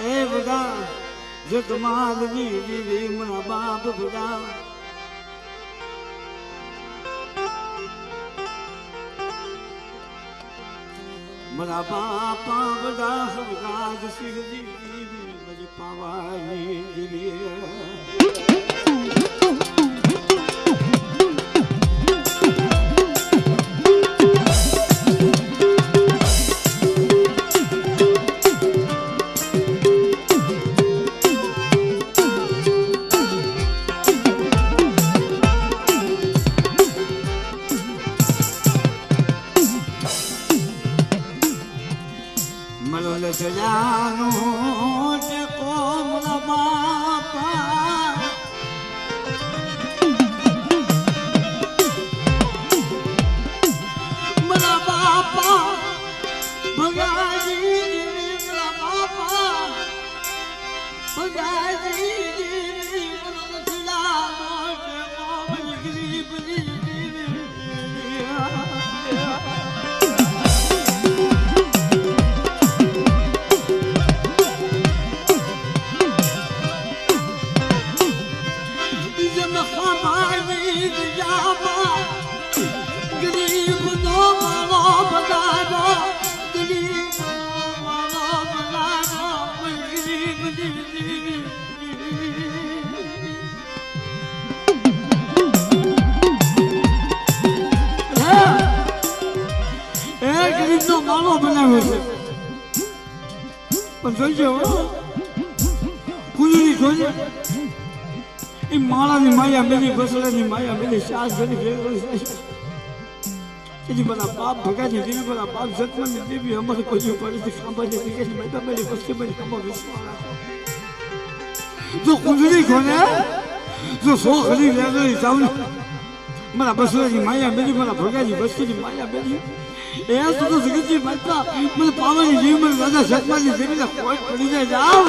એ બધા જે તમારી જીવી મારા બાપ બધા મારા બાપા બધા હરરાજ સિંહજી જીવી પાવાની જીવી સજાનો તે કોમલા બાપા મારા બાપા ભગાજી મારા બાપા ભગાજી મારા સજાનો તે કોમલા ગરીબની માલો બનાવ્યો છે પણ જોઈજો કુંજરી જોજે એ માળાની માયા મેલી બસડાની માયા મેલી સાસ ઘણી ફેરવે છે બધા બાપ ભગાજી દેવી બધા બાપ જતમની દેવી અમારે કોઈ પડે સાંભળે કે બધા મેલી વસ્તી બની તમારો વિશ્વાસ રાખો જો કુંજરી ખોને જો સો ઘણી લેગળી જાવ મારા બસડાની માયા મેલી મારા ભગાજી બસ્તીની માયા મેલી એ તો જગતજી માતા મને પાવાની જીવ મને દાદા સતમાની દેવીના કોઈ પડી જાય જાવ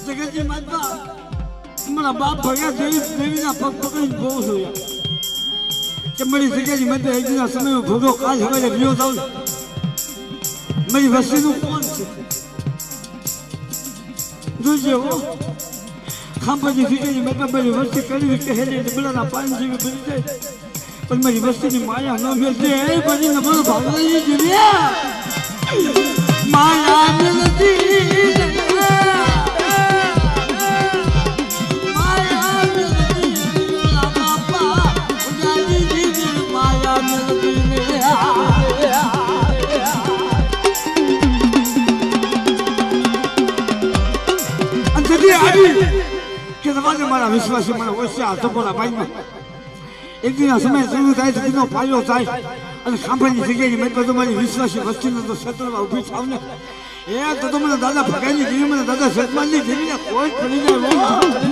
જગતજી માતા મારા બાપ ભગ્યા દેવીના પગ પકડીને બહુ જોયા કે મારી જગ્યાની માતા એકના સમયમાં ભોગો કાલ હવે વિયો થાવ મારી વસ્તીનું કોણ છે જોજો ખાંભાની જગ્યાની માતા મારી વસ્તી કરવી કહેલી બલાના પાણી જેવી બની જાય પણ મારી વસ્તીની માયા ન મેળશે એ બનીને મારો ભાગવાની જીવી માયા મેળતી કે તમારે મારા વિશ્વાસી મને ઓછા સપોરા ભાઈમાં એક દિન સમય શરૂ થાય છે દિનો પાયો થાય અને ખાંભાની જગ્યાની મેં તો તમારી વિશ્વાસી વસ્તીનો તો ક્ષેત્રમાં ઊભી થાવ ને એ તો મને દાદા ભગાની જેવી મને દાદા સતમાનની જેવીને કોઈ પડી જાય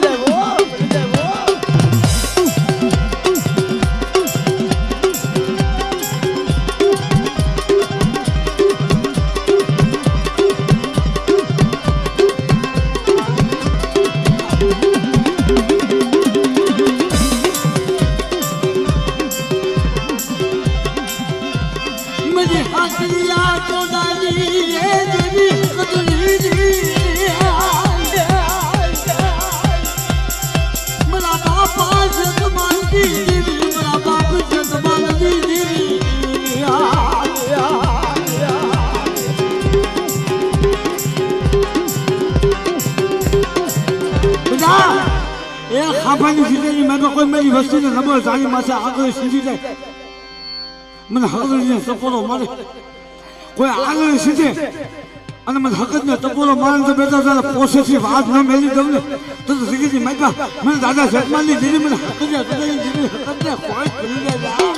ખાંભાની સીધી મેં તો કોઈ મારી વસ્તીને નંબર જાણી માથે આગળ સીધી જાય મને હળદરીને સપોરો મળે કોઈ આગળ સીધે અને મને હકત ને ટપોરો મારે તો બેઠા તારે પોસેથી વાત ન મેલી દઉં ને તો શીખી માઇપા મને દાદા જગમાનની દીદી મને હકત દીદી હકત ને કોઈ ભૂલી જાય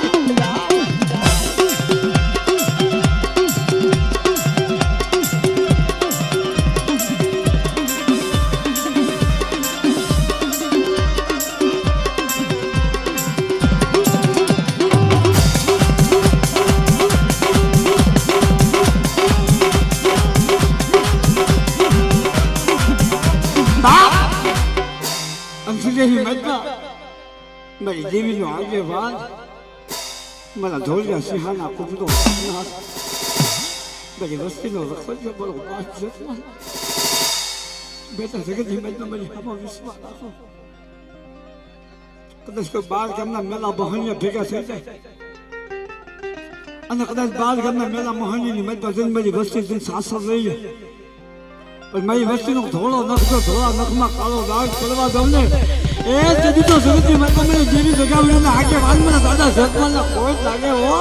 મારી દેવીનો આગેવાન મારા ધોળિયા સિંહાના કુબડો મારી વસ્તીનો રખોજો બળો બેટા જગતની મેચમાં મારી આમાં વિશ્વાસ રાખો કદાચ કોઈ 12 ગામના મેલા બહણિયા ભેગા થઈ જાય અને કદાચ 12 ગામના મેલા મહણિયાની મેચમાં જઈને મારી વસ્તી સાસર લઈએ પણ મારી વસ્તીનો ધોળો નખ જો ધોળા નખમાં કાળો દાગ પડવા દઉં ને એ જદી તો સુરતી માતા મને જેવી જગાવડીને આગે વાલ મને દાદા જગમાનના કોઈ લાગે હો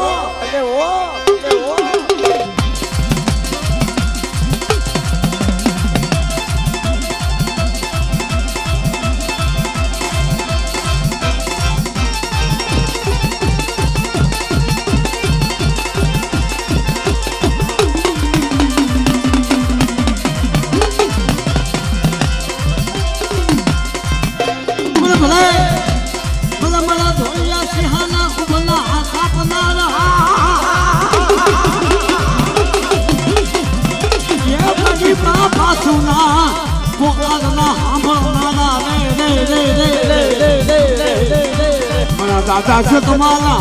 દાદા છે તમારા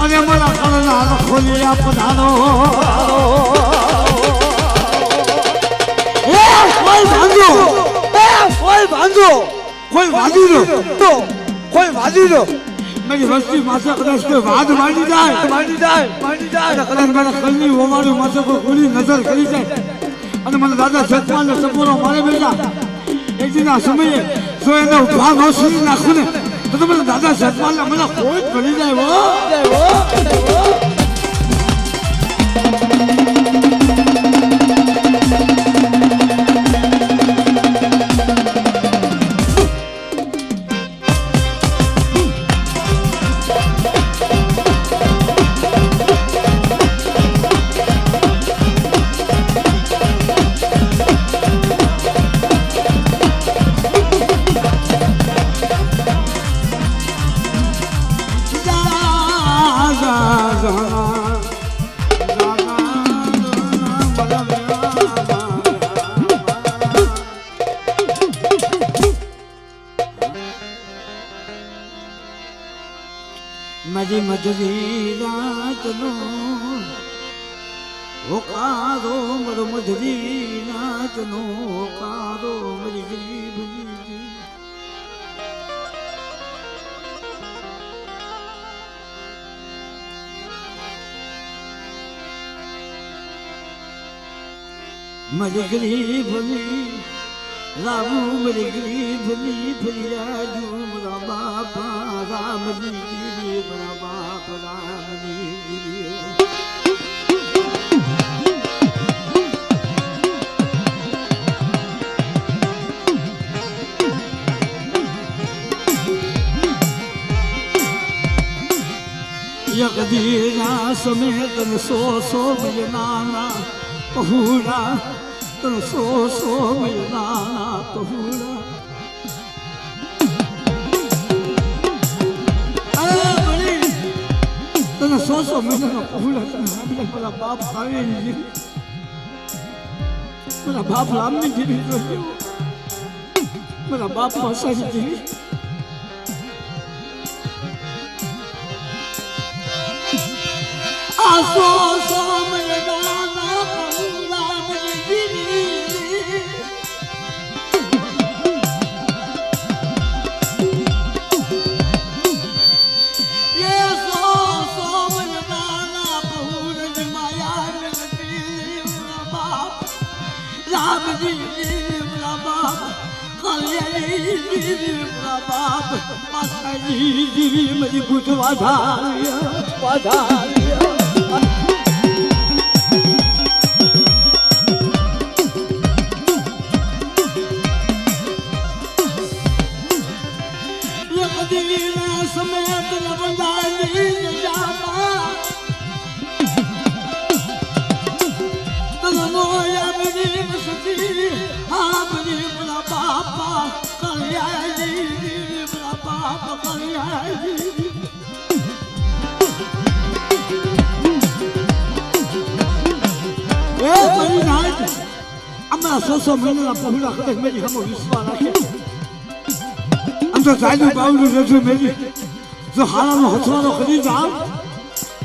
અને મારા કળના ખોલિયા પધારો કોઈ વાંધો મારી વસ્તી માથે કદાચ કોઈ વાદ માંડી જાય કદાચ મારા કલની ઓવાળી માથે કોઈ ખુલ્લી નજર કરી જાય અને મને દાદા જગમાનનો ટપોરો મારે બેટા એક દિનના સમયે જો એને ઉભા ન સુની નાખું ને તો મને દાદા જગમાનને મને કોઈ કરી જાય મારી મધરી રાતનો હોકારો મારો મધરી રાતનો હોકારો મારી ગરીબની મારી ગરીબની રામુ મારી ગરીબની ફરિયાદો મારા બાપા રામની મારા બાપ રામની યગદીના સમેત સો મહિનાના પહુરા તન સો મહિનાના પહુરા તને 100 મહિનાના પહુરા તને મારા બાપ આવે મારા બાપ રામની જીવી જોયો મારા બાપ ભાષાની જીવી આ 100 મહિનાના પહુરા મને જીવી મજબૂત વાધારિયા મારી નાથ અમારા 100 મહિનાના પહોળા કદાચ મેરી હમો વિશ્વાસ રાખે આમ તો જાયનું બાવલું નથી મેરી જો હારાનો હથવારો કરી જાવ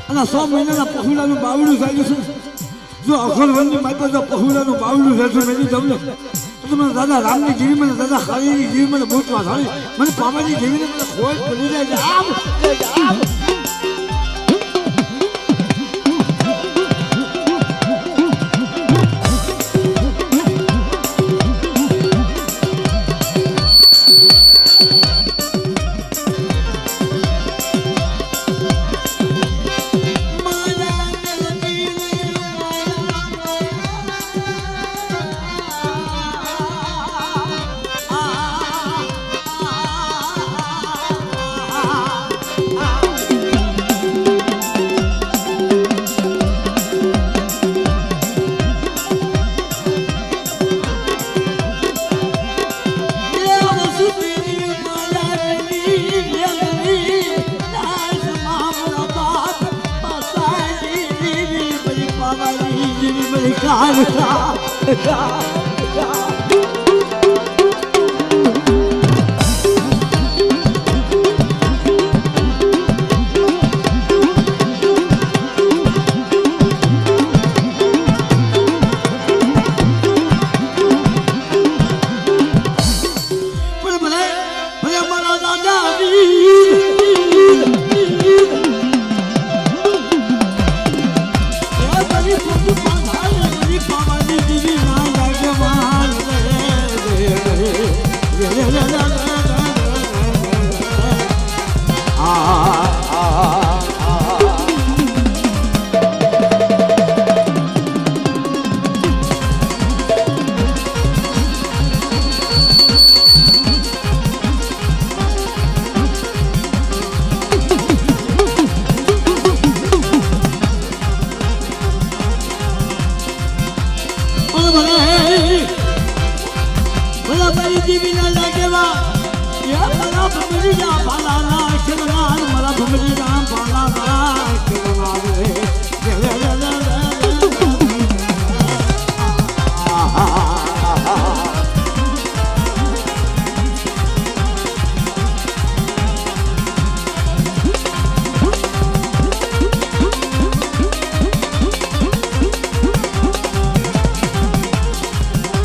અને 100 મહિનાના પહોળાનું બાવલું જાય છે જો અખરવંદની માતા જો પહોળાનું બાવલું નથી મેરી તમને તો મને દાદા રામની જીવી મને દાદા ખાલીની જીવી મને બોચવા થાળી મને પામાની જીવીને મને ખોટ કરી જાય આમ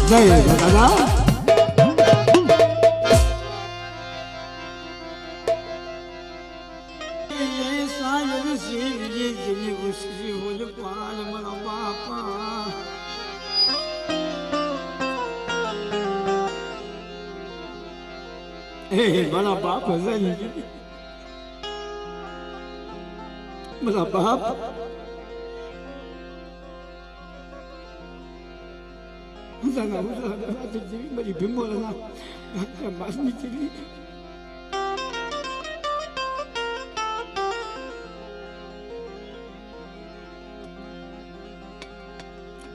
જય દાદા મારા બાપ મારા બાપ મારી ભીમોળના માસની જેવી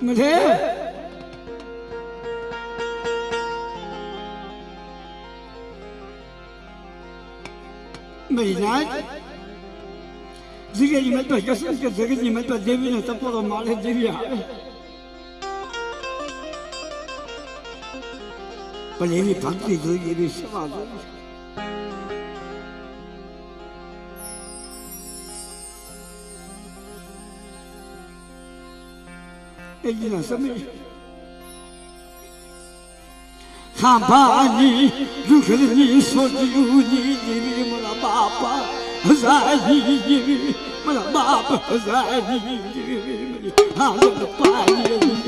મને મારી નાથ જગ્યાની મત કસમ કે જગતની મત દેવીને તપોરો માળે દેવી આવે પણ એની ભક્તિ જોઈએ એની સેવા જોઈએ એના સમય ખાંભાની દુખની સોજ્યુની જેવી મારા બાપા હજારી જેવી મારા બાપ હજારી જેવી હાલત પાડી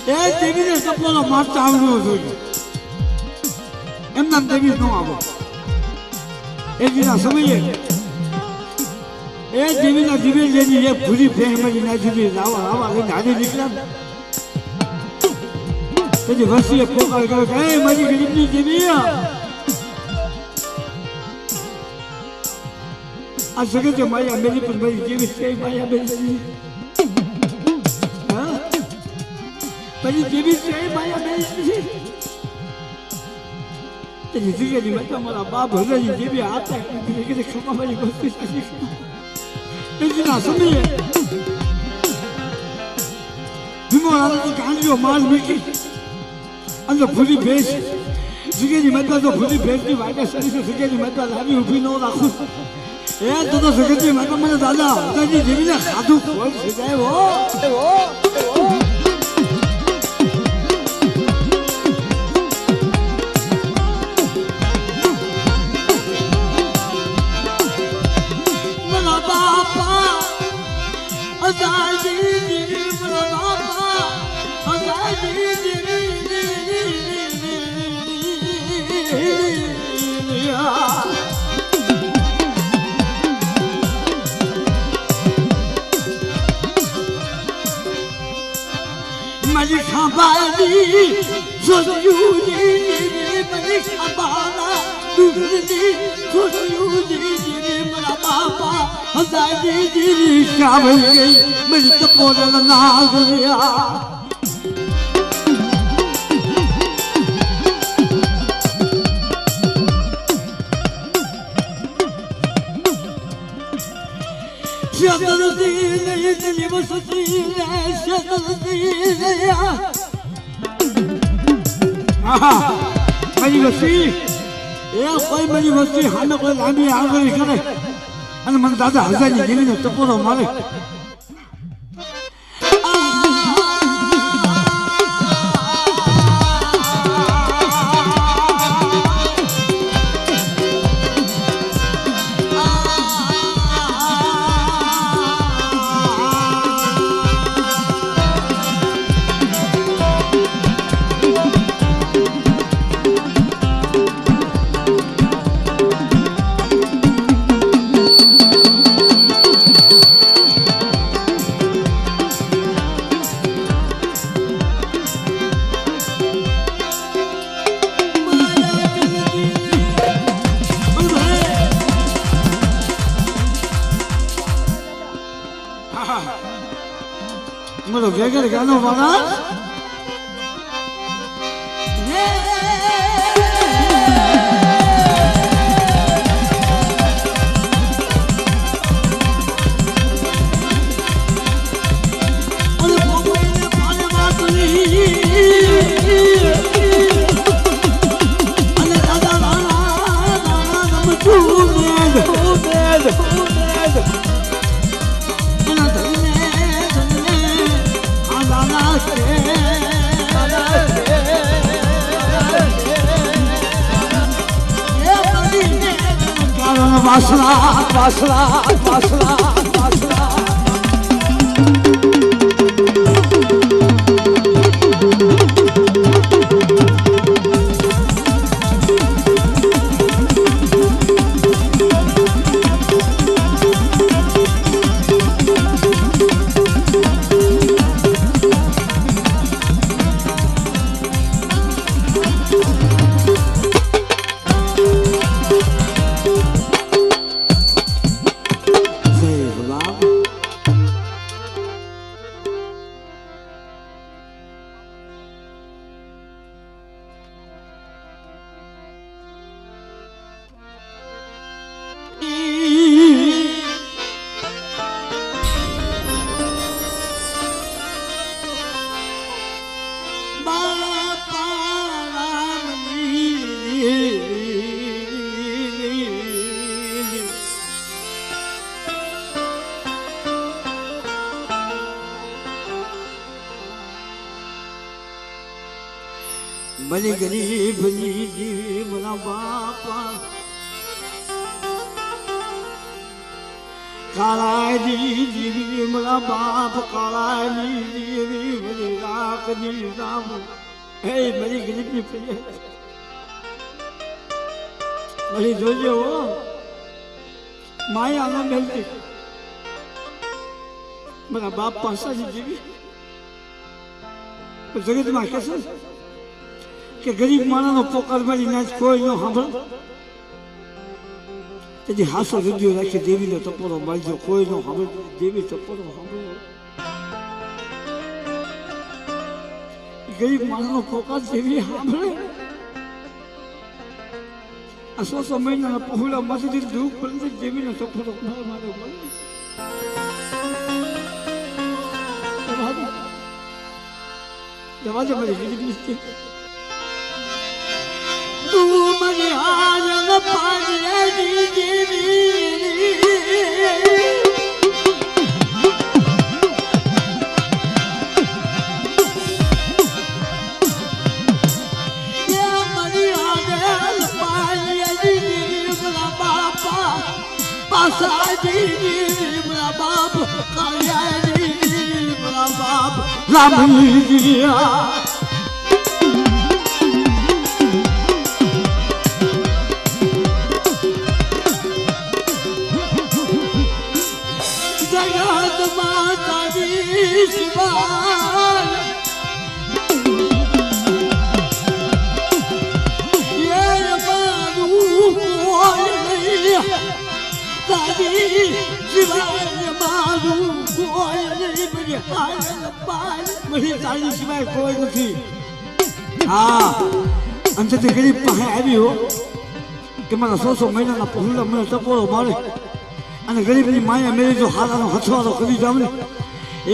એ દેવીને સપોલો મારતા આવડવો જોઈએ એમના દેવી નો આવો એ જીના સમયે એ દેવીના દિવ્ય જેની એક ભૂરી ફેમલી ના જીવી આવા લઈને હારી નીકળ્યા પછી વર્ષીએ પોકાર કર્યો કે એ મારી ગરીબની દેવી આ જગત માયા મેરી પણ મારી જેવી છે માયા મેરી પછી જેવી છે માયા બેન છે તેની જગ્યાની માતા મારા બાપ હજારી જેવી હાથે કે ખમા મારી વસ્તુ એના સમયે ભીમોળાની ગાંડીઓ માલ મૂકી અંદર ભૂલી ભેંસ જગ્યાની માતા તો ભૂલી ભેંસની વાટે સરી છે જગ્યાની માતા લાવી ઊભી ન રાખું એ તો જગતની માતા મને દાદા હજારી જેવીને ખાધું ખોલ થઈ જાય હો Mani khabali, sosyuni, mani khabala, dudni, sosyuni, mala baba, hazadi dili shabali, mani kapola naagya. મારી વસ્તી એ કોઈ મારી વસ્તી હામે કોઈ લાંબી આગળ કરે અને મને દાદા હજારની જેવીને ટપોરો મારે Mano, que ganó para Basra. बड़ी गरीब जी बोला बापा काला जी बोला बाप काला जी बड़ी राख जी राम हे बड़ी गरीब जी प्रिय बड़ी जोजो माया न मिलती मेरा बाप पासा जी जीवी जगत में कैसे કે ગરીબ માણસનો પોકાર મારી નાચ કોઈ ન સાંભળ તેથી હાસો રૂપિયો રાખી દેવીનો ટપોરો મારજો કોઈ ન સાંભળ દેવી ટપોરો સાંભળો ગરીબ માણસનો ફોકાસ જેવી સાંભળે આ 100 મહિનાના પહોળા માંથી દુઃખ પડે જેવીને સફળ મારે મળે જવા દે મારી જિંદગી તું મને આનંદ પાડે દીદી मेरा बाप मेरा बाप रामी दिया जगत माता दी शिवाय ये मारू दादी शिवाय मारू कोई नहीं मुझे मुझे दादी शिवाय कोई नहीं हाँ अंत ते गरीब પાસે આવી હો કે મારા 100 મહિનાના પહોળા મને ટપોરો મારે અને ગરીબની માયા મેરી જો હાલાનો હથવારો કરી જાવ ને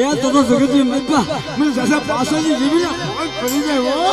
એ તો જગતની મૈકા મને દાદા પાછળની જીવીને કરી જાય હો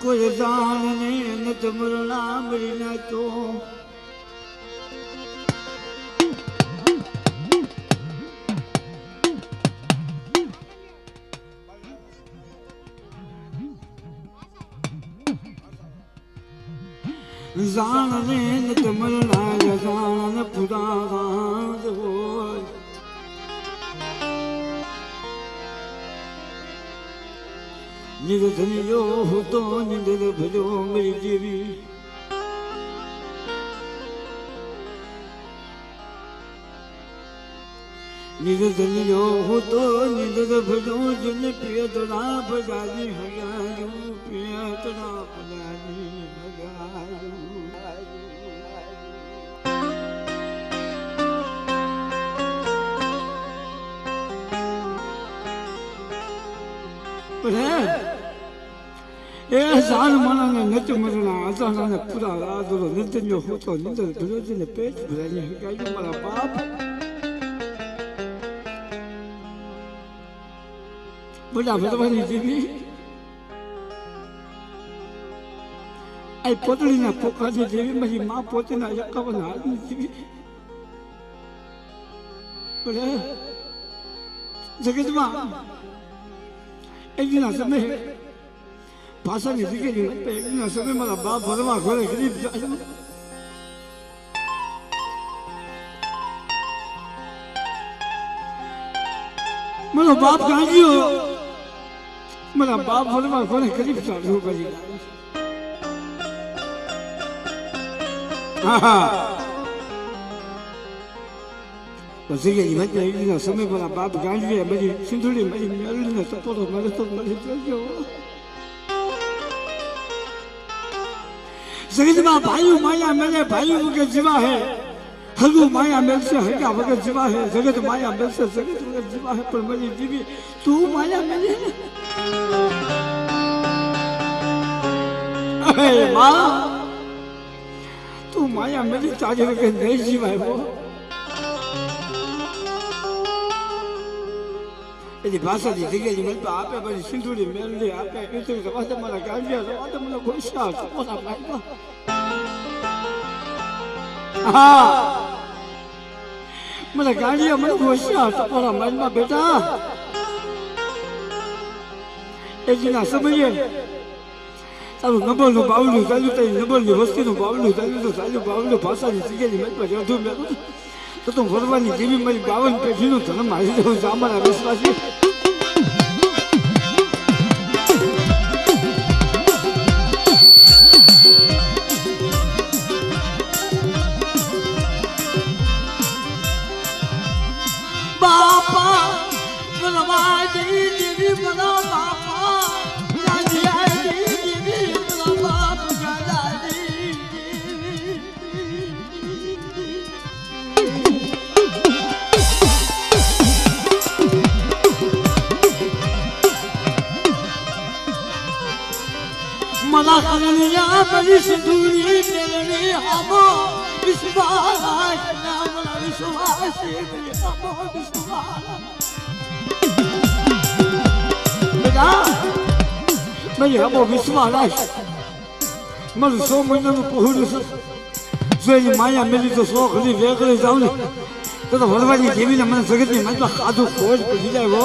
कोई जान नहीं न तुमरना मरी ना तो जान नहीं न तुमरना जान पुरा गांध हो निधनियो हो तो निधन भजो मेरी देवी निधनियो हो तो निधन भजो जिन प्रिय तना भजानी हजारू प्रिय तना भजानी हजारू ए जान मनाने नच मरना आजाना पूरा आदरो निधनियो हो तो निधन भजो जिन पेट भजानी हजारू मारा बाप बड़ा भगवानी देवी આ પોતળીના પોકાની જેવી મારી માં પોતેના 51 હાથની જેવી બોલે જગતમાં એક દિના સમય ભાષાની દીકરી એક દિના સમય મારા બાપ ભરવા ઘરે ગરીબ જાય મારો બાપ ગાંધીઓ મારા બાપ ભરવા ઘરે ગરીબ ચાલુ કરી પછી કે જીવન ના સમય મારા બાપ ગાંધીએ બધી સિંધુડી મારી મેળવીને સપોર્ટ મને તો મળી ગયો જગતમાં ભાઈઓ માયા મેલે ભાઈઓ વગર જીવા હે હગુ માયા મેલશે હગા વગર જીવા હે જગત માયા મેલશે જગત વગર જીવા હે પણ મારી જીવી તું માયા મેલે અરે માં તું માયા મેલી તાજે વગર નહીં જીવાય હો એની ભાષાની જગ્યાએ મને તો આપે પછી સિંધુડી મેલડી આપે એ તો રવાતે મારા ગાંડિયા રવાતે મને ખુશા સપોના પાડવા હા મને ગાંડિયા મને ખુશા સપોના માનમાં બેટા એજીના સમયે તારું નંબરનું બાવલું ચાલ્યું તારી નંબરની વસ્તીનું બાવલું ચાલ્યું તો ચાલ્યું બાવલું ભાષાની જગ્યાની મનમાં જડું મેં તો તું ભરવાની જેવી મારી 52 પેઢીનો ધર્મ આવી જવું છે અમારા વિશ્વાસી બાપા ભરવાની જેવી મારા બાપા मला कन्हैया बड़ी सिंदूरी मेरे हमो विश्वास नाम विश्वास मेरे हमो विश्वास बेटा मेरे हमो विश्वास मल 100 महीना में पहुंच से माया मेरी तो 100 खली वेगळे जाऊन तो भरवानी देवी ने मन जगत में मैं तो खादू खोज पड़ी जाए वो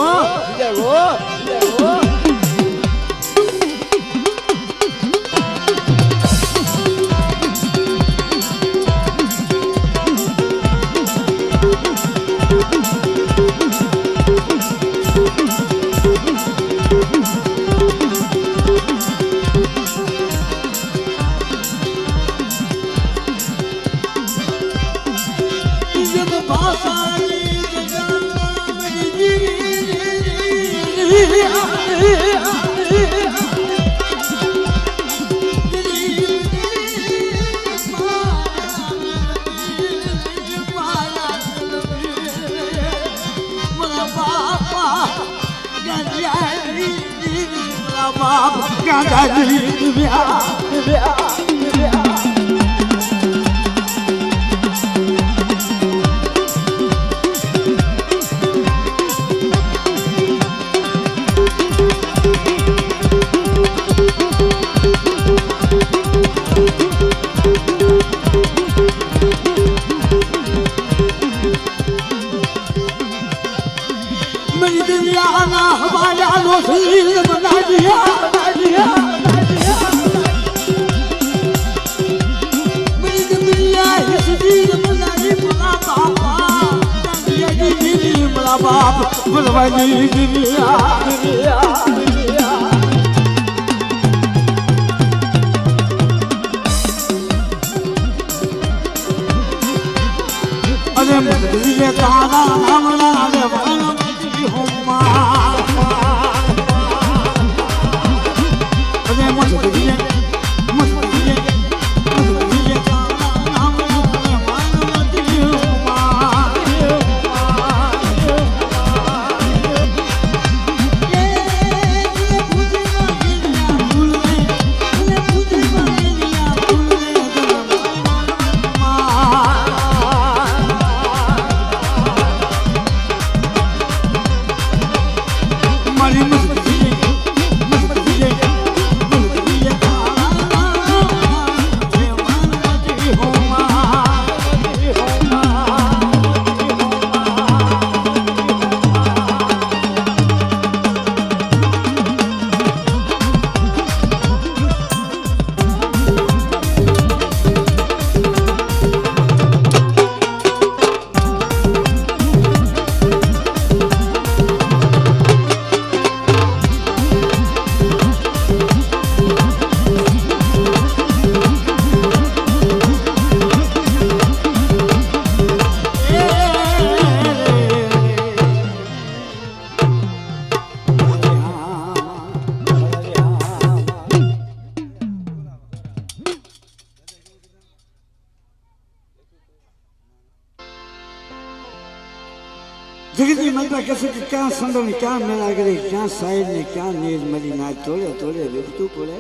जगत की मनता कैसे कि क्या संदो ने क्या मेरा करे क्या साइड ने क्या नीर मरी ना तोले तोले विपतु पड़े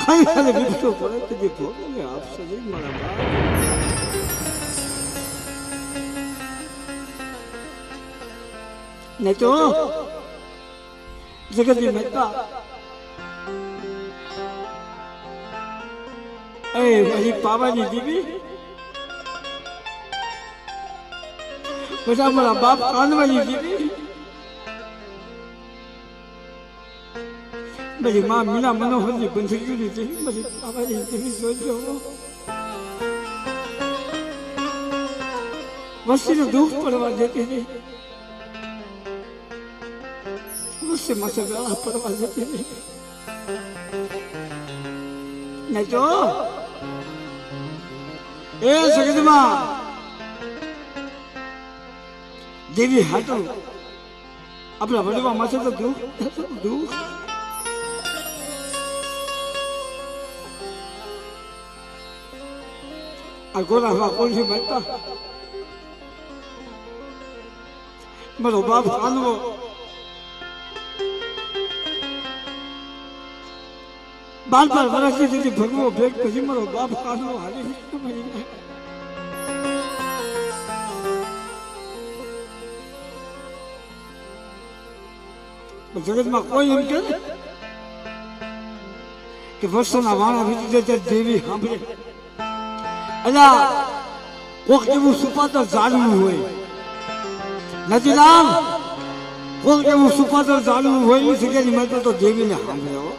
खाली खाली विपतु पड़े तुझे भोगोगे आप सभी मारा बाप नहीं तो जगत की मनता ए वही पावा जी दीवी बेटा मेरा बाप कान वाली दीदी मेरी माँ मीना मनोहर जी बंसगी जी थी मेरी पापा जी दीदी सोचो वस्ती ने दुख पड़वा देते थे उससे मसला पड़वा देते थे नहीं तो ए जगत माँ देवी हाथों अपना बड़वा मासे तो दू और गोरा हुआ कौन सी बनता मरो बाप खानो बार बार बरसती थी भगवो भेद कहीं मरो बाप खानो हाली नहीं जगत में कोई एम के कि वर्षों ना वाना भी देते देवी हमरे अला वक्त वो सुपातर जालू हुए नजीलाम वक्त वो सुपातर जालू हुए इस के लिए मैं तो देवी ने हमरे हो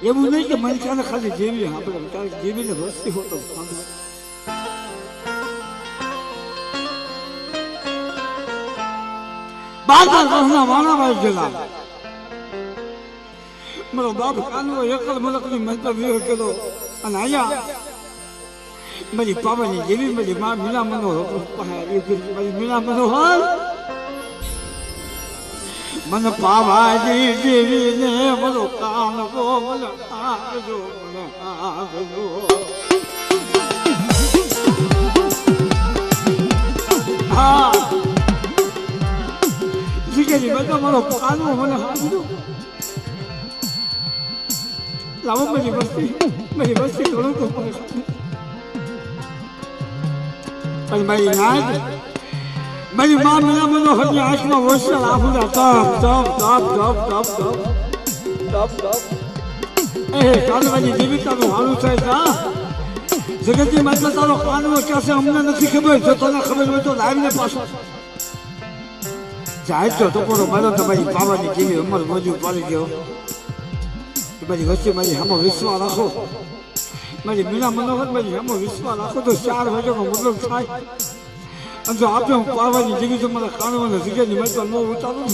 ये वो नहीं कि मन का खाली देवी हमरे देवी ने वर्षी हो तो हमरे बार बार कहना माना भाई जला मरो बाप कानू एकल मलक ने मतलब ये के दो अनाया मेरी पापा ने देवी मेरी माँ मीना मनोहर मेरी मीना मनोहर मन पावा जी देवी ने मरो कान को मन आगो हाँ जी मैं तो मारो कानू होने हाथ दो लाओ मेरी बस्ती करो तो पर मेरी नाद मेरी माँ मेरा मनोहर ने आँख में वर्षा लाभ जाता कान वाली देवी तारो हारू है था जगत की मतलब तारो कानू कैसे हमने नहीं खबर जो तो ना खबर हुई तो लाइव ने पास चाहे तो पूरा मदद तो मेरी पापा ने की उम्र मौजूद पड़ी गयो तो मेरी बच्ची मेरी हम विश्वास रखो मेरी मीना मनोहर मेरी हम विश्वास रखो तो 4 बजे को मतलब था जो आप पापा ने जी जो मेरा कानून में सीखे नहीं मैं तो नो उतारूं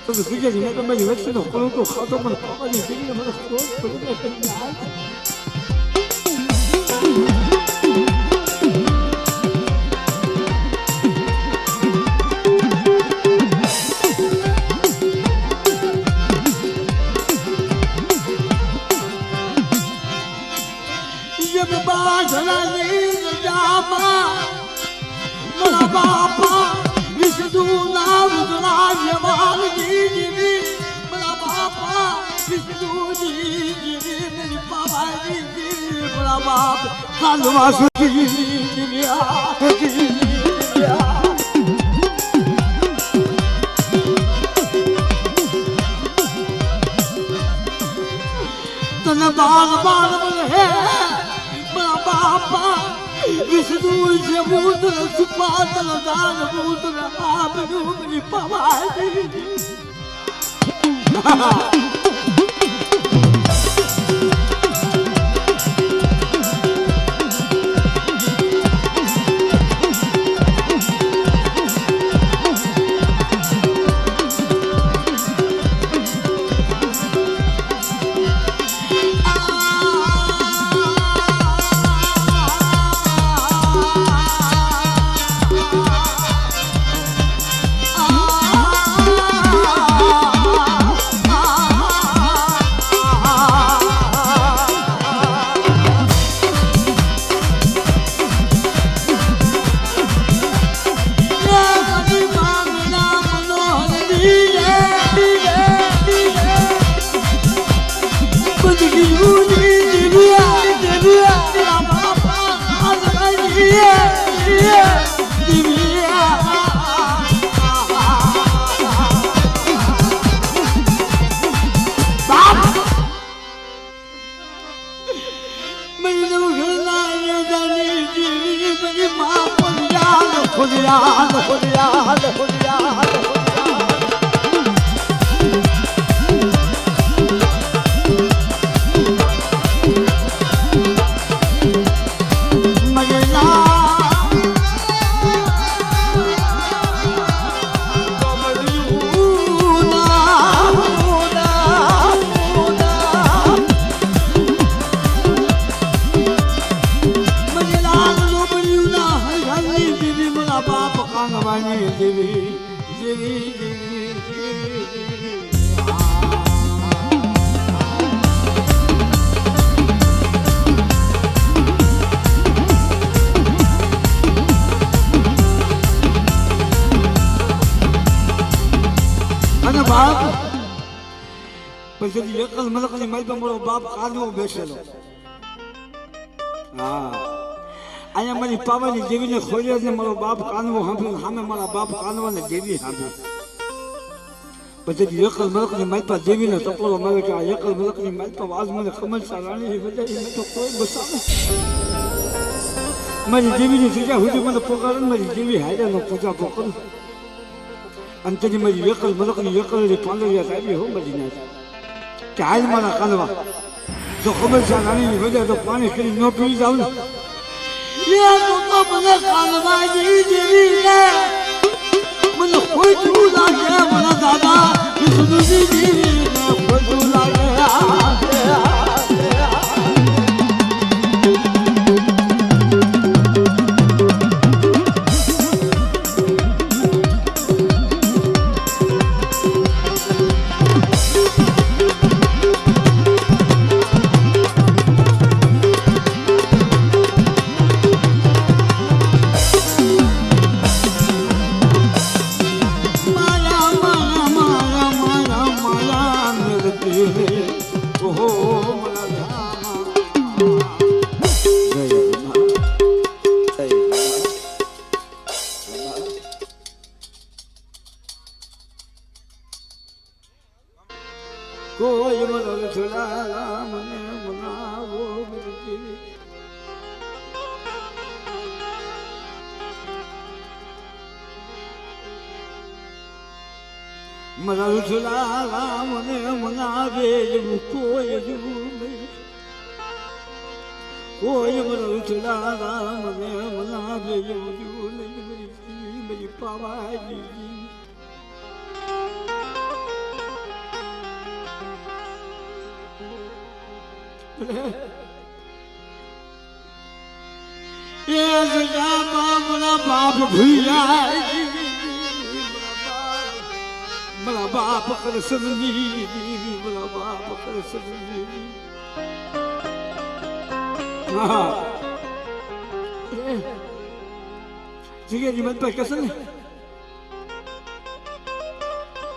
तो सीखे नहीं मैं तो मेरी बच्ची को करूं तो खातो में पापा ने जी ने मेरा सोच बापा विष्णु नाम दुलार्य मान जी जी बड़ा बापा विष्णु जी मेरी पापा जी बड़ा बाप कालवा सुजी जी तन बाल बाल है बड़ा बापा विष्णु से भूतल सुपातल दान भूतल आप मेरी पवाई બાપ પછી એકલ મલકની મારી પર મારો બાપ કાનવો બેસેલો હા અહીંયા મારી પાવાની દેવીને ખોલ્યો ને મારો બાપ કાનવો સાંભળ્યો સામે મારા બાપ કાનવાને દેવી સાંભળ્યું પછી એકલ મલકની મારી પર દેવીને ટપોરો માર્યો કે આ એકલ મલકની મારી પર આજ મને ખમલસા રાણી બધાઈ મેં તો કોઈ બસાવે મારી દેવીની પૂજા સુધી મને પોકારે મારી દેવી હાયરાનો પૂજા પોકરું અને તેની મારી એકલ મલકની એકલની પાંદરિયા સાહેબી હો બધી ના કે હાલ મારા કાનવા જો ખમલસા રાણીની વજહ તો પાણી કરી ન પી જાવ ને તો મને કાનવા દેવી મને ખોટું લાગે મને દાદા વિષ્ણુજી દેવી ખોટું લાગે કોઈ મને છોડા મને મનાવો મરા છોડા મને મનાવે એવું કોઈ કોઈ મરા છોડા મને મનાવે એવું મેરી પાવાની बाप भैया मेरा बाप कर सजनी मेरा बाप कर सजनी हाँ ठीक है जी मत पर कसम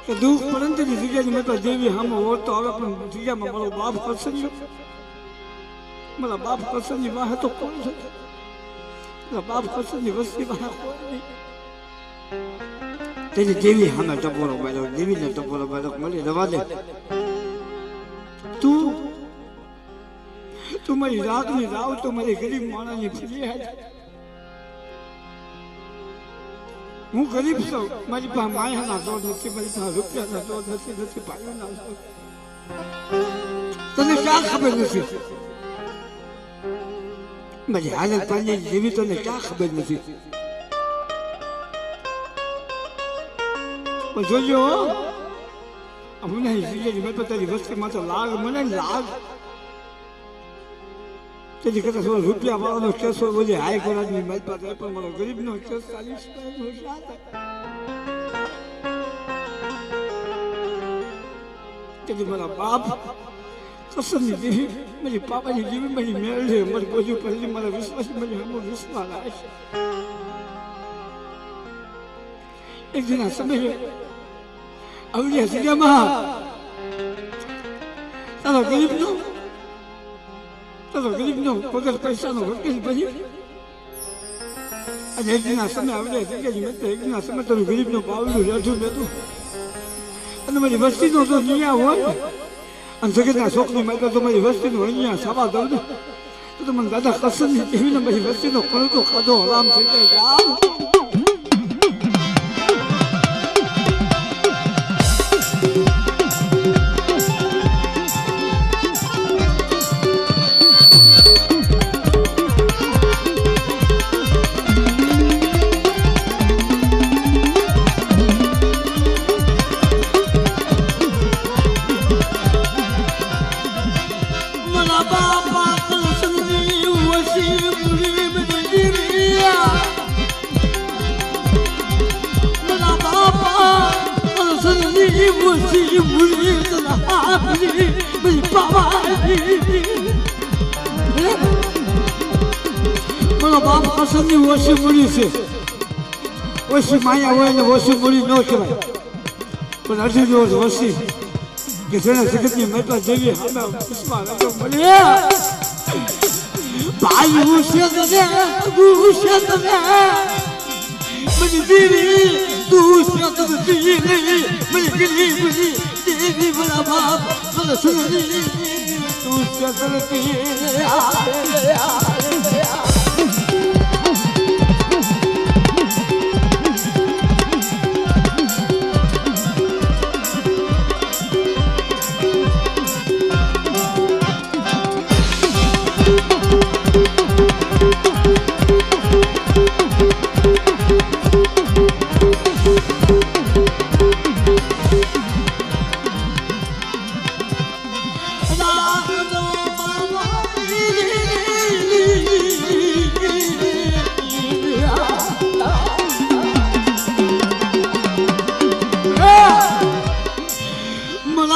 કે દુઃખ પરંતુ જગ્યાની મેં તો દેવી હમ હોત તો હવે પણ જગ્યામાં મારો બાપ કરશે મારા બાપ કરશનની વાહ તો કોણ છે મારા બાપ કરશનની વસ્તી વાહ કોણ નહીં તેની દેવી હમે ટપોરો માર્યો દેવીને ટપોરો માર્યો મળી રવા દે તું મારી રાતની રાવ તો મારી ગરીબ માણસની ફરિયાદ હું ગરીબ છું મારી પાસે માયાના દોર નથી મારી પાસે રૂપિયાના દોર નથી ભાઈઓના દોર તને ક્યાં ખબર નથી મારી હાલત પાણી જેવી તને ક્યાં ખબર નથી પણ જોજો હું નહીં મેં તારી વસ્તીમાં તો લાગ મને લાગ તેની કરતા થોડો રૂપિયા વાળાનો કેસ હોય બોલી હાઈ કોરાજની મારી પાસે પણ મારો ગરીબનો કેસ 40 તેની મારા બાપ કસમની દેવી મારી પાપાની દેવી મારી મેળ છે મારી બોજુ પહેલી મારા વિશ્વાસ મારી હમો વિશ્વાસ આવે એક દિના સમય આવડિયા જગ્યામાં તારો ગરીબનો પગાર પૈસાનો વકીલ બની અને એક દિના સમય આવડિયા જગ્યાની મેં એક દિના સમય તારું ગરીબનો બાવલું રેઠું બેઠું અને મારી વસ્તીનો જો નિયા હોય અને જગતના શોખની માત્ર તો મારી વસ્તીનો અહીંયા સાવા દઉં તો મને દાદા કસમની દેવીને મારી વસ્તીનો કણકો ખાધો હરામ થઈ જાય મારો બાપ પસંદની ઓછી મૂડી છે ઓછી માયા હોય ને ઓછી મૂડી ન કહેવાય પણ 18 વર્ષ વસી કે જેને જગતની મહેતા જેવી હામે પુષ્પા રાજો મળ્યા ભાઈ હું છે તને મને દીવી તું છે તને દીવી મને દીવી દેવી બડા બાપ મને સુની તું છે તને દીવી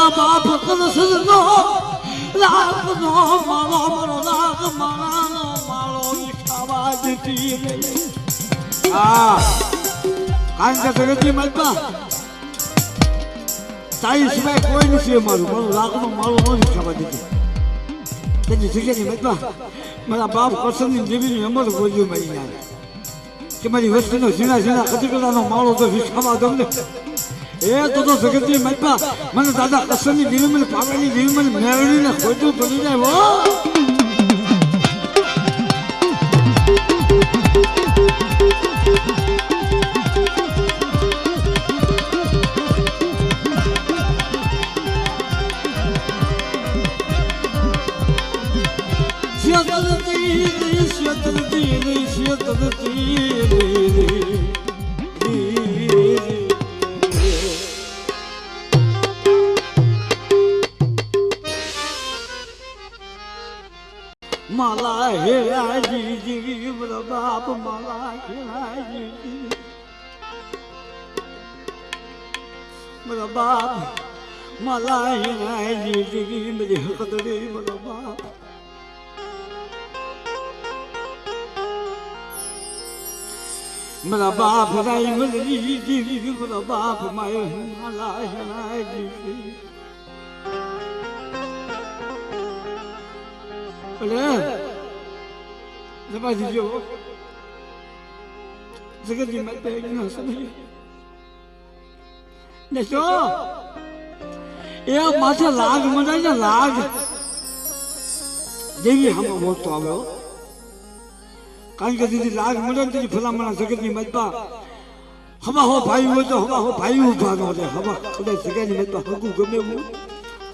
બાપ કલસનો લાગનો મારો લાગ મારાનો મારો ખાવા જતી હા કાંકા જગતની મલપા તારી સિવાય કોઈ નથી મારું લાગનો મારો નથી ખાવા જતી તેની જગ્યાની મલપા મારા બાપ કસનની દેવીની અમર ગોજ્યું મારી નાખે કે મારી વસ્તીનો ઝીણા કચકડાનો માળો તો વિખાવા દઉં ને એ તો જગતની મલપા મને દાદા કસનની દેવી મને પાવાની દેવી મને મેળવીને ખોટું પડી જાય હો માલા હેરાજી બાપ માલા હેરાજી મારા બાપ માલા હેરાજી મેરી હકદરી મારા બાપ મારા બાપ રાઈ મલરી મારા બાપ માય માલા હેરાજી અરે જવા દીજો જગતની મલપા એકનો સમય ને જો એ માથે લાગ મંડાય ને લાગ દેવી હમ મોટો આવ્યો કારણ કે દીદી લાગ મંડે ને ભલામણા જગતની મલપા હવા હો ભાઈ હોય તો હવા હો ભાઈ ઉભા ન રહે હવા કદાચ જગતની મલપા હગું ગમે એવું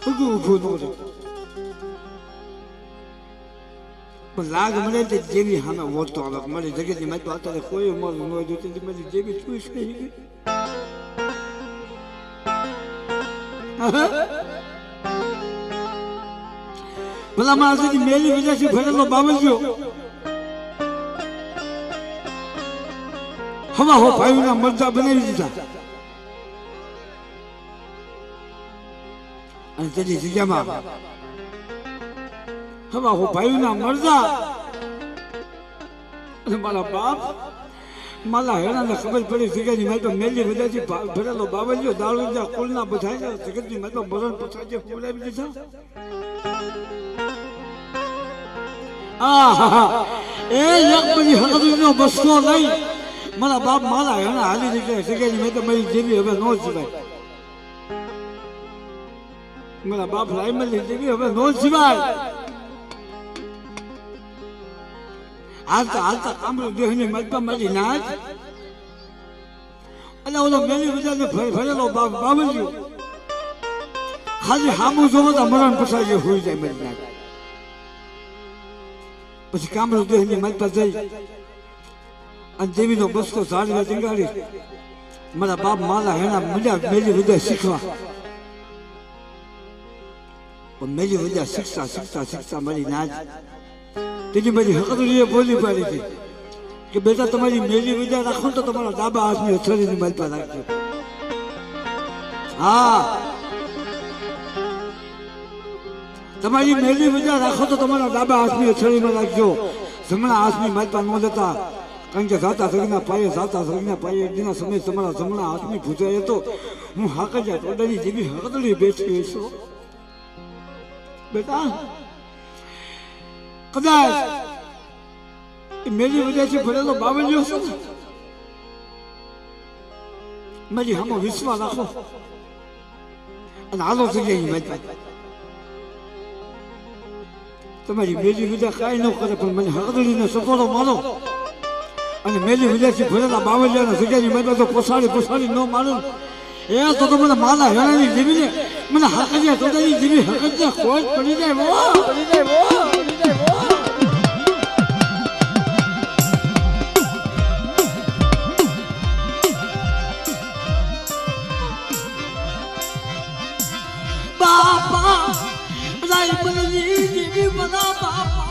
હગું ઊભું ન રહે લાગ મળે તે જેવી સામે વોટતો આવે મારી જગતની મત અત્યારે કોઈ મારું ન જોતી મારી જેવી ખુશ થઈ ગઈ ભલા માણસ મેલી વિદેશી ભરેલો બાવલ્યો હવા હો ભાઈઓના મરજા બનાવી દીધા અને તેની જગ્યામાં હવા હો ભાઈઓના મરજા અને મારા બાપ માલા હેરાને ખબર પડી જગ્યાની મારી તો મેલી બધાથી ભરેલો બાવલ્યો દારૂજા કુલના બધા જગતની મારી તો મરણ પછાજે બોલાવી દીધા એ એક બધી હકદરીનો બસકો નહીં મારા બાપ માલા હેરા હાલી જગ્યાએ જગ્યાની મારી તો મારી જેવી હવે નો જીવાય મારા બાપ રાયમલી જેવી હવે નો જીવાય હાલતા કામરો દેહની મલપા મારી નાચ અને ઓલો મેલી બજારને ભરેલો બાવલ્યો ખાલી હામું જોવો તો મરણ પસાઈ હોઈ જાય મારી નાચ પછી કામરો દેહની મલપા જઈ અને દેવીનો બસકો ઝાડવા ટીંગાડી મારા બાપ માલા હેના મળ્યા મેલી બધા શીખવા પણ મેલી બધા શિક્ષા મારી નાચ તેની મારી હકદરીએ બોલી પાડી હતી કે બેટા તમારી મેલી વિદ્યા રાખો તો તમારા ડાબા હાથની અથડીની માલપા રાખજો હા તમારી મેલી વિદ્યા રાખો તો તમારા ડાબા હાથની અથડીમાં રાખજો જમણા હાથની માલપા ન લેતા કારણ કે જાતા સગીના પાયે એકદીના સમય તમારા જમણા હાથની ભૂજાય તો હું હાકજ્યા ટોડાની જેવી હકદડી બેઠી છું બેટા કદાચ મેરી વજહથી ભરેલો બાવલિયો છે ને મારી હામો વિશ્વાસ રાખો અને હાલો થઈ જાય મારી તમારી મેરી વજહ કાંઈ ન કરે પણ મને હકદડીને સપોરો મારો અને મેલી વિદેશી ભરેલા બાવલિયાના જગ્યાની મેં તો પોસાડી ન મારું એ તો મને માલા હેરાની જીવીને મને હકજ્યા ટોડાની જીવી હકજ્યા ખોજ પડી જાય બાપા રાયબલજી જીવી બના બાપા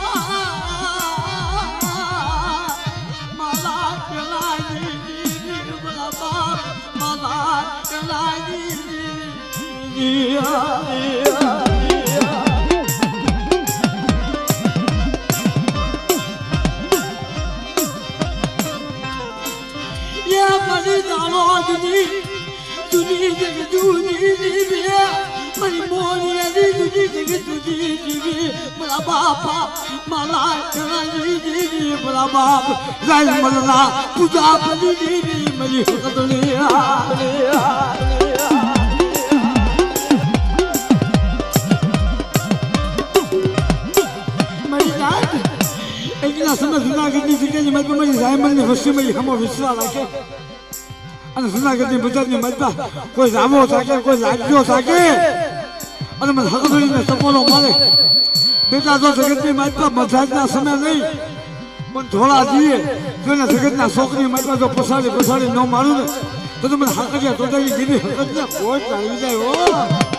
વિશ્વાસ રાખે અને જુનાગઢની બજારની મજબા કોઈ રામો થાકે કોઈ લાગ્યો થાકે અને મને હકદડીને સપોલો મળે બેટા તો જગતની મજબા મજાજના સમય નહીં પણ થોડા દીએ જોઈને જગતના શોખની મજબા જો પસાડી ન મારું ને તો મને હકજ્યા ટોડાની જેવી હકજ્યા કોઈ આવી જાય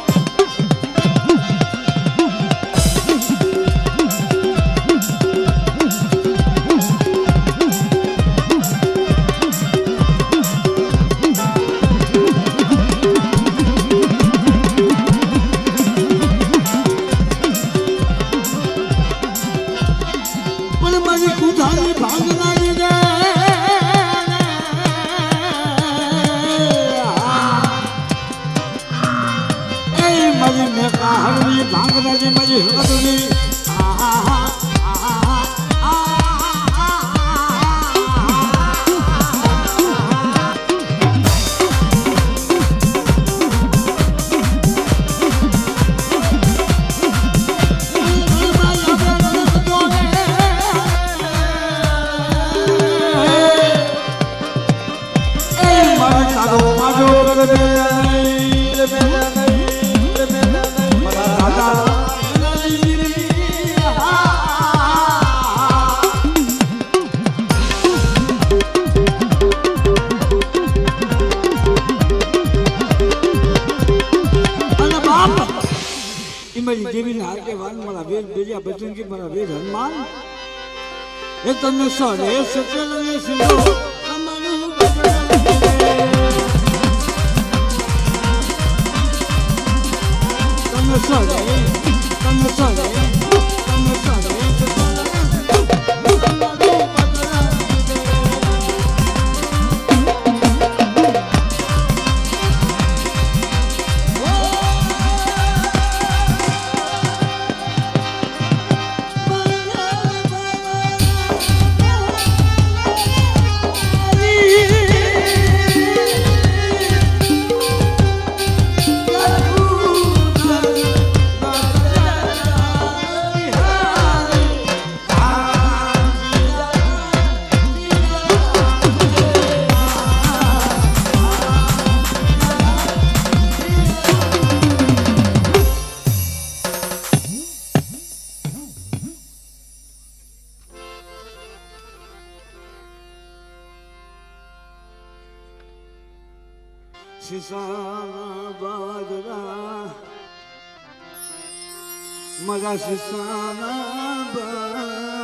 તમને સરે સચલને સિંધો અમારું તમને સરે શિસાના બાજરા મારા શિસાના બાજરા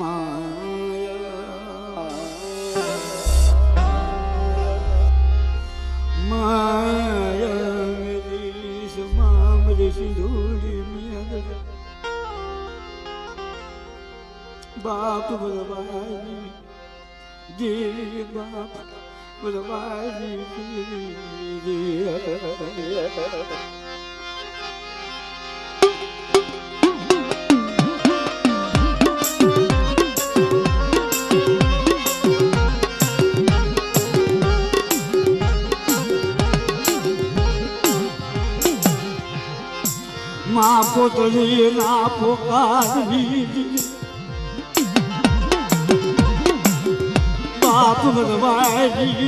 માયા બાપ બરવારી દેવી બાપ બરવારી માં પોતળી ના પોકારી બાપ બરવારી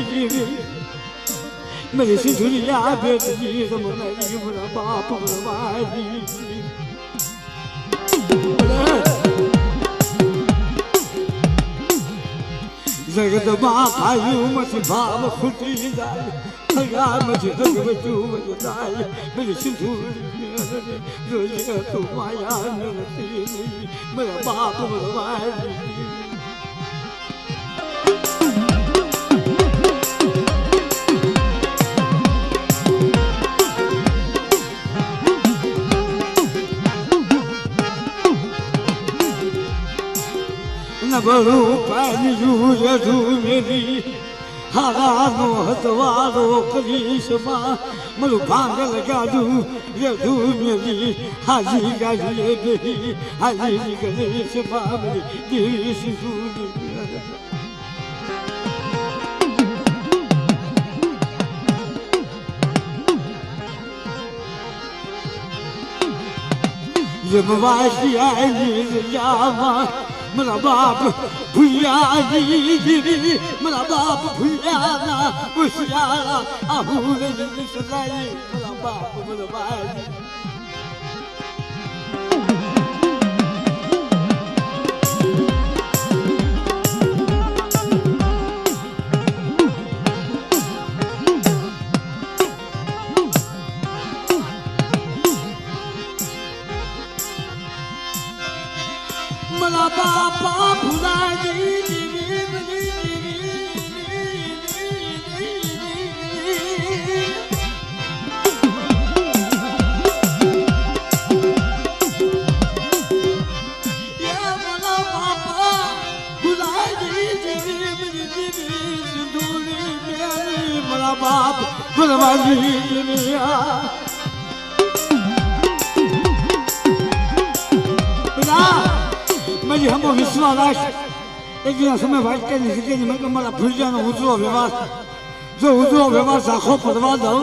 मेरी सिंधुरिया बेटी रमनाई मेरा बाप बरवारी जगत मातायु मत भाव खुटी जाए हया मुझे जग बचू मुझे जाए मेरी सिंधुरिया रोजे तो माया मिलती नहीं मेरा बाप बरवारी बड़ू पानियू यदू मेरी हारानो हतवारो करीशमा मरु भांगल गाडू यदू मेरी हाजी गाड़ी बेही हाजी गणेशमा मेरी देवी सिंधुरी जब वासी आई जावा मेरा बाप भूया मेरा बाप भूया ना उसियारा आहूर सदाई मेरा बाप मेरा भाई मेरा बापा भुलाजी मेरा बाप भुलवाजी मेरी हम विश्वास एक दिन समय वाइट के निकले मैं तो मेरा भूल जाना उजो व्यवहार जो उजो व्यवहार साखो पदवा दो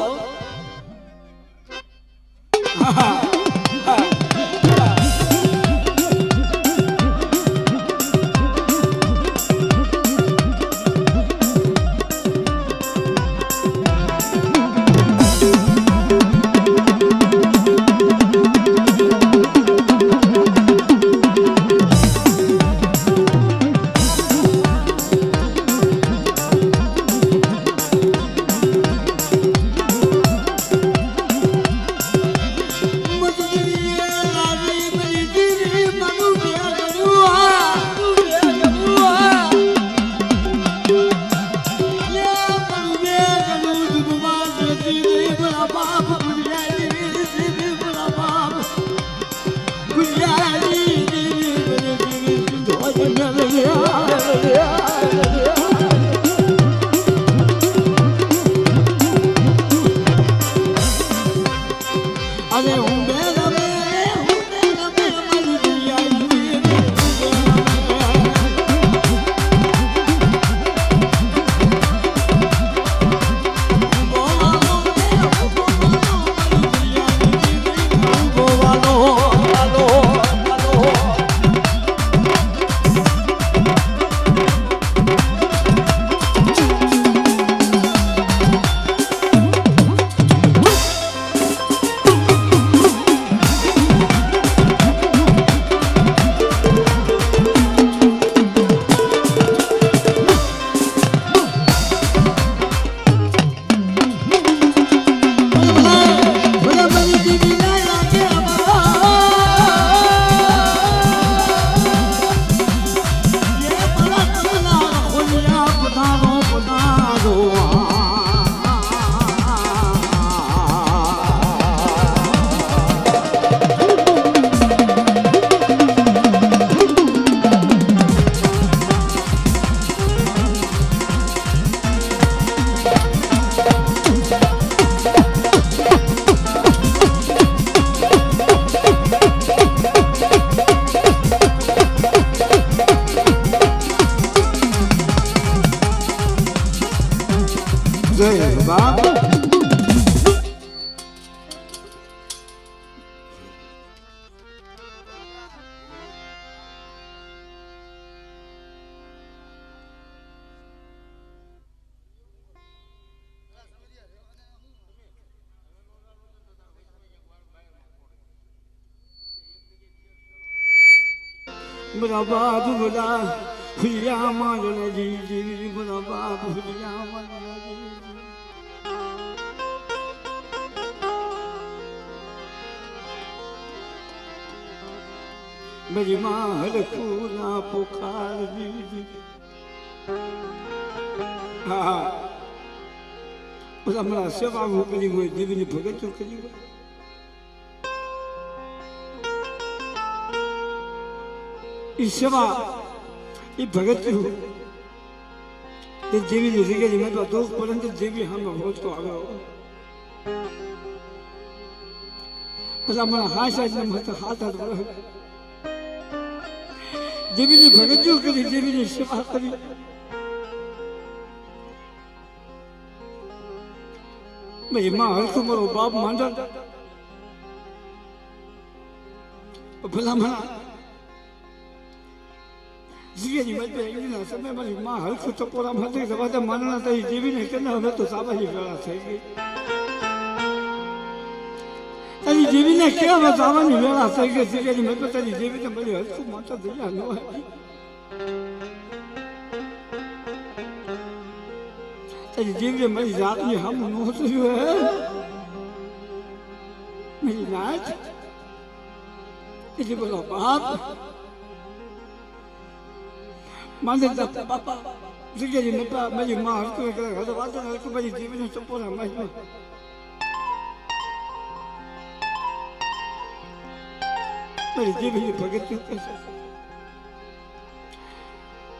मेरा बाप बोला हुलिया मारना जी जी मेरा बाप हुलिया मारना जी मेरी माँ हरकूना पुकार जी हाँ मेरा सेवा वो करी हुई देवी ने भगत जो करी हुई इस सेवा ये भगत जो ये देवी ने जिक्र मैं तो दोस्त परंतु देवी हम बहुत को आगे हो मतलब मेरा हाथ साइड में मत हाथ हाथ बोला देवी ने भगत जो करी देवी ने सेवा करी मेरी माँ हर को मरो बाप मांडा भला मना जिगे जी मत बेगी ना समय मेरी माँ हर को तो पूरा मत के दबा दे मानना था ये देवी ने करना हमें तो साबा ही करा सही अरे देवी ने क्या मैं साबा नहीं करा सही जिगे जी मत पता नहीं देवी ने मेरी हर को माता दिया नो है तेरी देवी मेरी जात में हम नोट जो है मेरी नाच तेरी बोलो बाप मान देता पापा जिगे जी मेरी माँ हर को करेगा तो बात हर को मेरी देवी ने सब पूरा मैं मेरी देवी ने भगत कैसे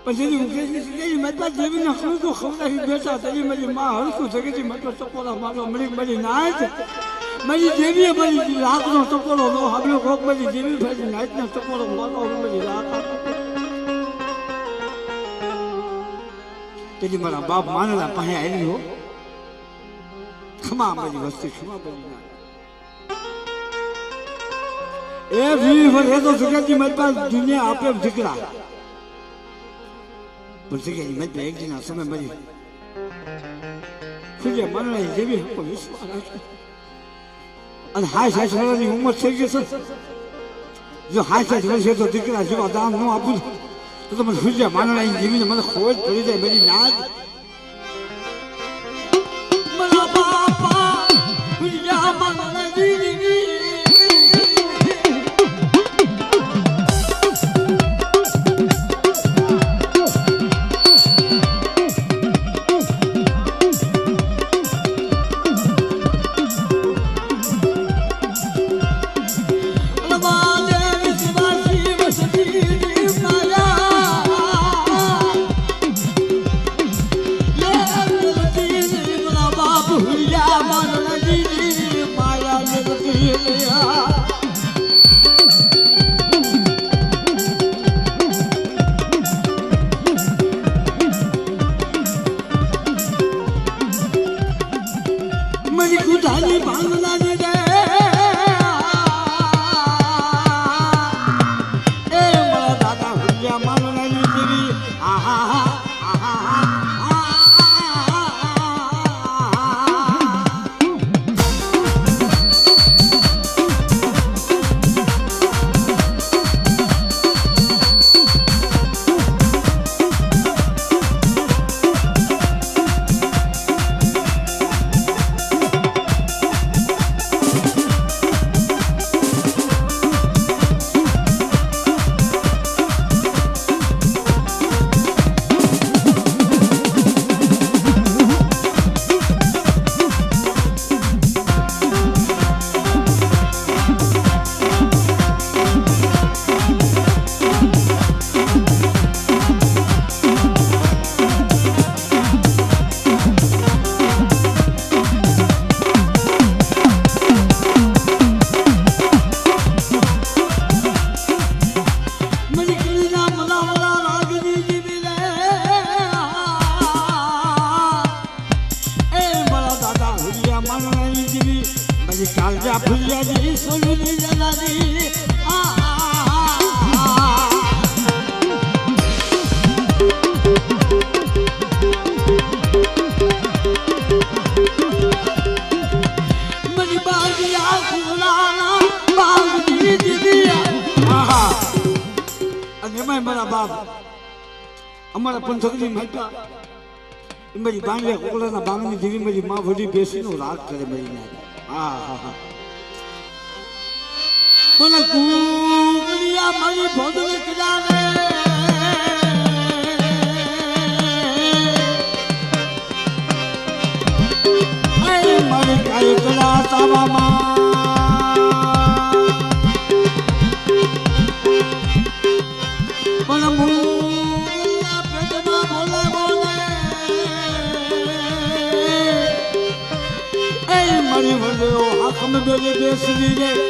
पहले मुझे ये मैं तो देवी ने खुद को खबर ही बेटा तेरी मेरी माँ हर को जगह जी मैं तो सब पूरा मारो मेरी नाच मेरी देवी है मेरी रात में सब पूरा लो हम लोग को मेरी देवी मेरी नाच में सब पूरा मारो मेरी रात तेरी मेरा बाप मानना पाए आई नहीं हो क्षमा मेरी वस्ती क्षमा मेरी नाच ए भी है तो जगह जी मेरे पास दुनिया आप पे दिखला बोलते कि मैं एक दिन समय मरी फिर ये मन नहीं देवी हमको विश्वास और हाय हाय वाली उम्र से के जो हाय हाय से तो दिख रहा है जो दाम नो आप तो मैं फिर ये मन नहीं देवी ने मन खोज पड़ी जाए मेरी नाच मेरा पापा फिर ये मन नहीं देवी બાપ અમારા પંથકની માતા મારી બાંગ્યા કોકલાના બાંગની જેવી મારી માં વડી બેસીનો રાગ કરે મારી ના હા હા હા મને કુકડિયા મારી ભોદવી કજાને આય મારી કાય કલા તાવામાં હાથ में बेले बेसरी रे